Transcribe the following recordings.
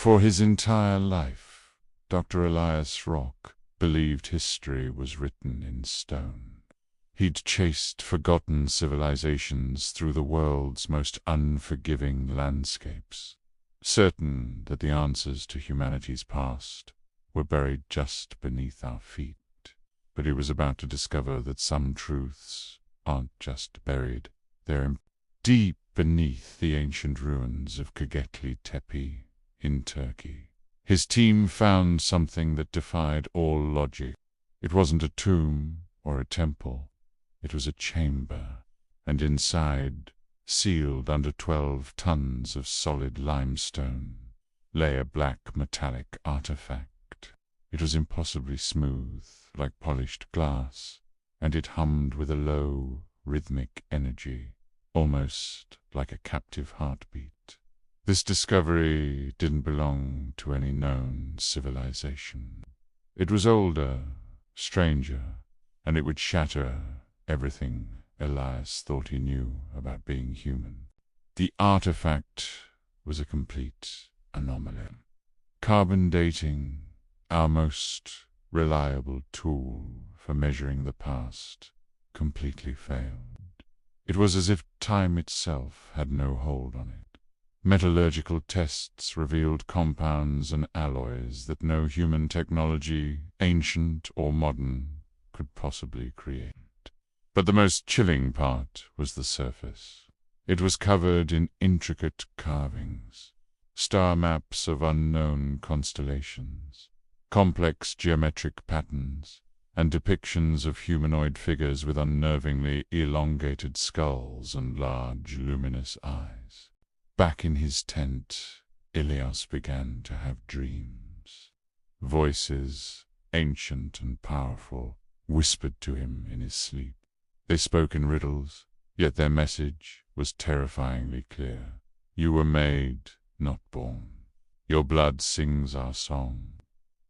For his entire life, Dr. Elias Rock believed history was written in stone. He'd chased forgotten civilizations through the world's most unforgiving landscapes, certain that the answers to humanity's past were buried just beneath our feet. But he was about to discover that some truths aren't just buried, they're deep beneath the ancient ruins of Göbekli Tepe in Turkey. His team found something that defied all logic. It wasn't a tomb or a temple. It was a chamber, and inside, sealed under 12 tons of solid limestone, lay a black metallic artifact. It was impossibly smooth, like polished glass, and it hummed with a low, rhythmic energy, almost like a captive heartbeat. This discovery didn't belong to any known civilization. It was older, stranger, and it would shatter everything Elias thought he knew about being human. The artifact was a complete anomaly. Carbon dating, our most reliable tool for measuring the past, completely failed. It was as if time itself had no hold on it. Metallurgical tests revealed compounds and alloys that no human technology, ancient or modern, could possibly create. But the most chilling part was the surface. It was covered in intricate carvings, star maps of unknown constellations, complex geometric patterns, and depictions of humanoid figures with unnervingly elongated skulls and large, luminous eyes. Back in his tent, Elias began to have dreams. Voices, ancient and powerful, whispered to him in his sleep. They spoke in riddles, yet their message was terrifyingly clear. You were made, not born. Your blood sings our song.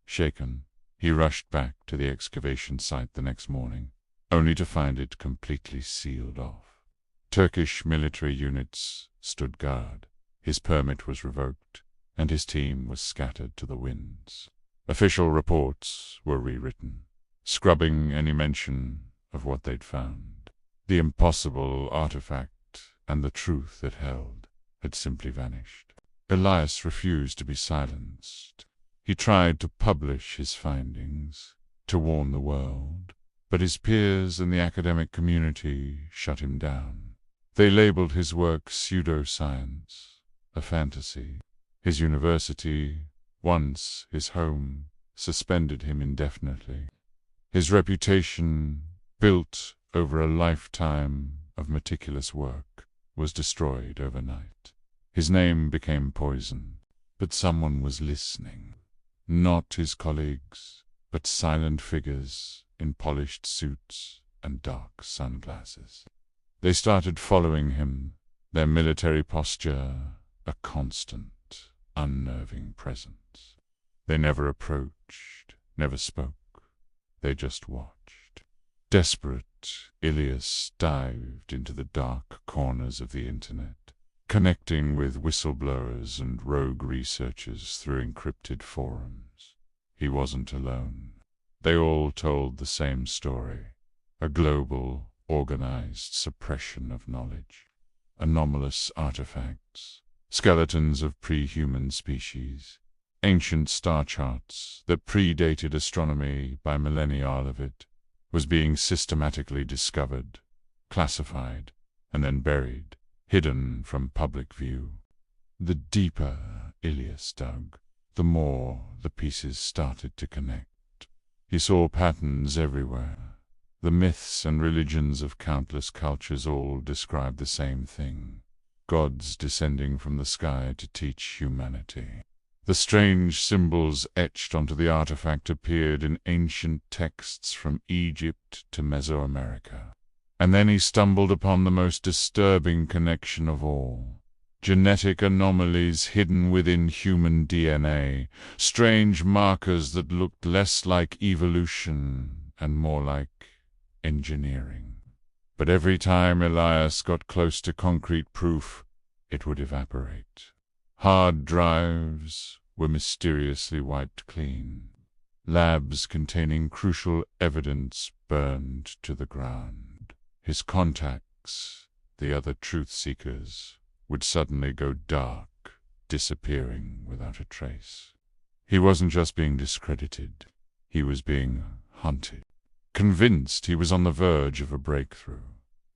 Shaken, he rushed back to the excavation site the next morning, only to find it completely sealed off. Turkish military units stood guard. His permit was revoked, and his team was scattered to the winds. Official reports were rewritten, scrubbing any mention of what they'd found. The impossible artifact and the truth it held had simply vanished. Elias refused to be silenced. He tried to publish his findings, to warn the world, but his peers and the academic community shut him down. They labeled his work pseudoscience, a fantasy. His university, once his home, suspended him indefinitely. His reputation, built over a lifetime of meticulous work, was destroyed overnight. His name became poison, but someone was listening. Not his colleagues, but silent figures in polished suits and dark sunglasses. They started following him, their military posture a constant, unnerving presence. They never approached, never spoke. They just watched. Desperate, Elias dived into the dark corners of the internet, connecting with whistleblowers and rogue researchers through encrypted forums. He wasn't alone. They all told the same story, a global, organized suppression of knowledge. Anomalous artifacts, skeletons of pre-human species, ancient star charts that predated astronomy by millennia of it, was being systematically discovered, classified, and then buried, hidden from public view. The deeper Elias dug, the more the pieces started to connect. He saw patterns everywhere. The myths and religions of countless cultures all describe the same thing: gods descending from the sky to teach humanity. The strange symbols etched onto the artifact appeared in ancient texts from Egypt to Mesoamerica. And then he stumbled upon the most disturbing connection of all: genetic anomalies hidden within human DNA, strange markers that looked less like evolution and more like engineering. But every time Elias got close to concrete proof, it would evaporate. Hard drives, were mysteriously wiped clean. Labs containing crucial evidence burned to the ground. His contacts, the other truth seekers, would suddenly go dark, disappearing without a trace. He wasn't just being discredited, he was being hunted. Convinced he was on the verge of a breakthrough,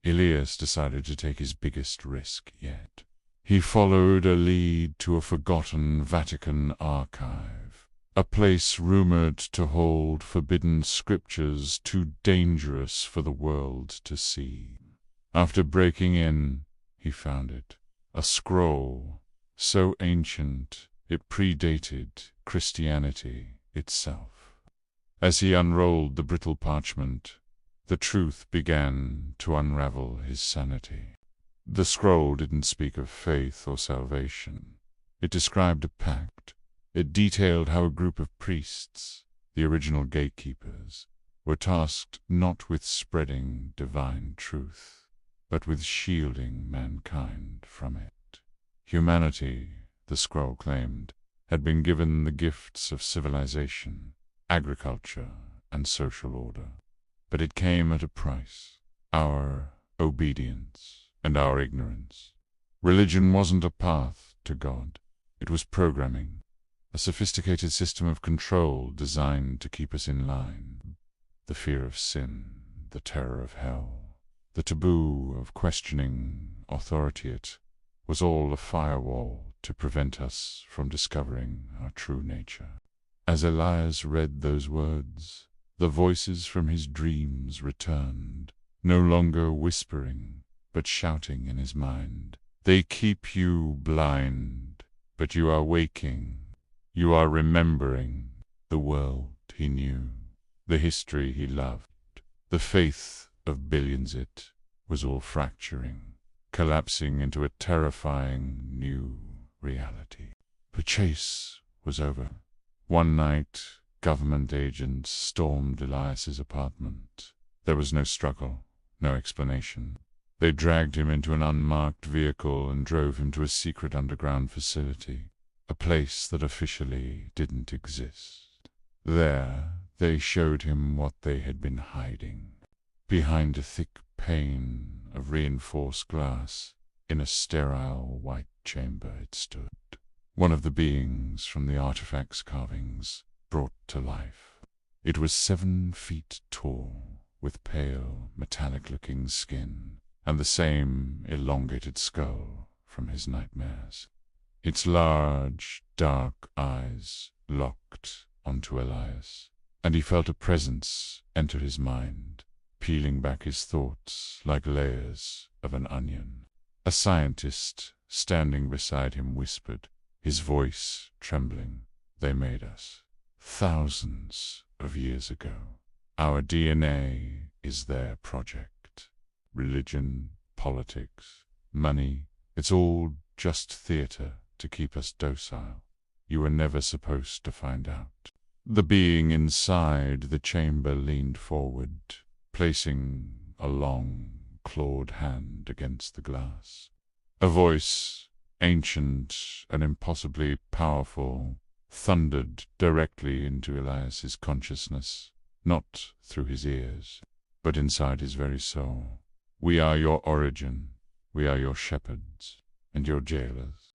Elias decided to take his biggest risk yet. He followed a lead to a forgotten Vatican archive, a place rumored to hold forbidden scriptures too dangerous for the world to see. After breaking in, he found it, a scroll so ancient it predated Christianity itself. As he unrolled the brittle parchment, the truth began to unravel his sanity. The scroll didn't speak of faith or salvation. It described a pact. It detailed how a group of priests, the original gatekeepers, were tasked not with spreading divine truth, but with shielding mankind from it. Humanity, the scroll claimed, had been given the gifts of civilization, agriculture, and social order. But it came at a price: our obedience and our ignorance. Religion wasn't a path to God. It was programming, a sophisticated system of control designed to keep us in line. The fear of sin, the terror of hell, the taboo of questioning authority, it was all a firewall to prevent us from discovering our true nature. As Elias read those words, the voices from his dreams returned, no longer whispering, but shouting in his mind. They keep you blind, but you are waking. You are remembering the world he knew, the history he loved. The faith of billions, it was all fracturing, collapsing into a terrifying new reality. The chase was over. One night, government agents stormed Elias's apartment. There was no struggle, no explanation. They dragged him into an unmarked vehicle and drove him to a secret underground facility, a place that officially didn't exist. There, they showed him what they had been hiding. Behind a thick pane of reinforced glass, in a sterile white chamber it stood. One of the beings from the artifact's carvings brought to life. It was 7 feet tall, with pale, metallic-looking skin, and the same elongated skull from his nightmares. Its large, dark eyes locked onto Elias, and he felt a presence enter his mind, peeling back his thoughts like layers of an onion. A scientist standing beside him whispered, his voice trembling, "They made us thousands of years ago. Our DNA is their project. Religion, politics, money, it's all just theater to keep us docile. You were never supposed to find out." The being inside the chamber leaned forward, placing a long, clawed hand against the glass. A voice, ancient and impossibly powerful, thundered directly into Elias's consciousness, not through his ears, but inside his very soul. "We are your origin, we are your shepherds, and your jailers."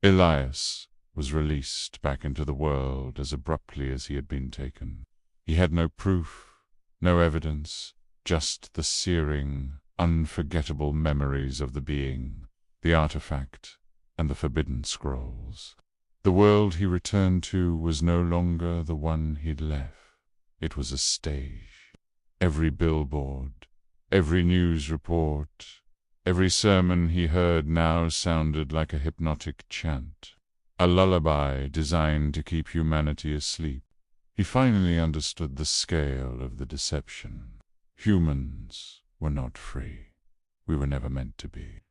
Elias was released back into the world as abruptly as he had been taken. He had no proof, no evidence, just the searing, unforgettable memories of the being, the artifact, and the forbidden scrolls. The world he returned to was no longer the one he'd left. It was a stage. Every billboard, every news report, every sermon he heard now sounded like a hypnotic chant, a lullaby designed to keep humanity asleep. He finally understood the scale of the deception. Humans were not free. We were never meant to be.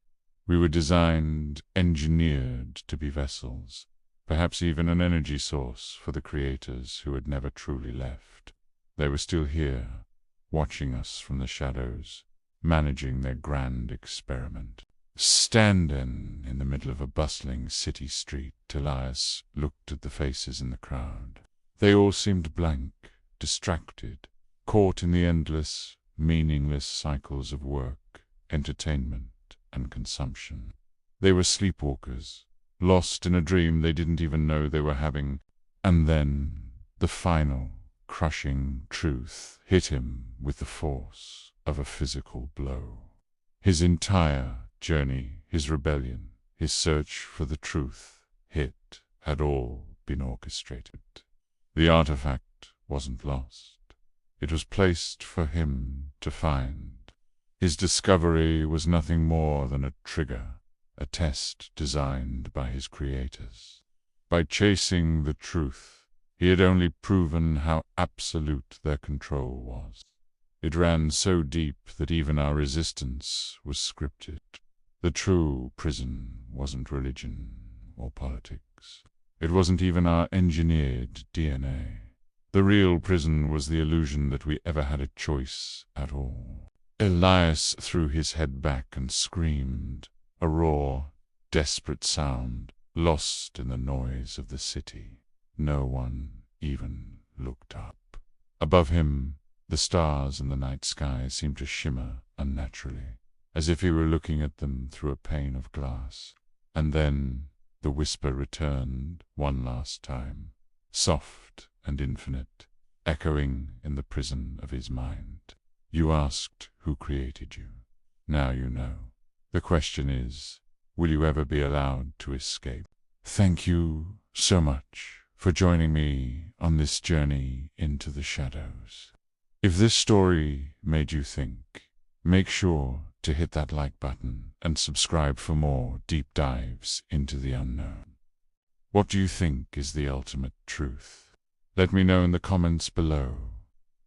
We were designed, engineered to be vessels, perhaps even an energy source for the creators who had never truly left. They were still here, watching us from the shadows, managing their grand experiment. Standing in the middle of a bustling city street, Elias looked at the faces in the crowd. They all seemed blank, distracted, caught in the endless, meaningless cycles of work, entertainment, and consumption. They were sleepwalkers, lost in a dream they didn't even know they were having. And then the final, crushing truth hit him with the force of a physical blow. His entire journey, his rebellion, his search for the truth, had all been orchestrated. The artifact wasn't lost. It was placed for him to find. His discovery was nothing more than a trigger, a test designed by his creators. By chasing the truth, he had only proven how absolute their control was. It ran so deep that even our resistance was scripted. The true prison wasn't religion or politics. It wasn't even our engineered DNA. The real prison was the illusion that we ever had a choice at all. Elias threw his head back and screamed, a raw, desperate sound, lost in the noise of the city. No one even looked up. Above him, the stars in the night sky seemed to shimmer unnaturally, as if he were looking at them through a pane of glass. And then the whisper returned one last time, soft and infinite, echoing in the prison of his mind. You asked who created you. Now you know. The question is, will you ever be allowed to escape? Thank you so much for joining me on this journey into the shadows. If this story made you think, make sure to hit that like button and subscribe for more deep dives into the unknown. What do you think is the ultimate truth? Let me know in the comments below.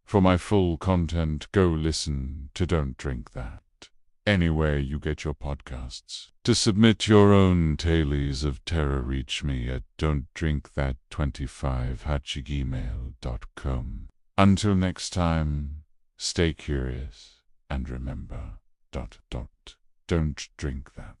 For my full content, go listen to Don't Drink That anywhere you get your podcasts. To submit your own tales of terror, reach me at don'tdrinkthat25@gmail.com. Until next time, stay curious and remember, don't drink that.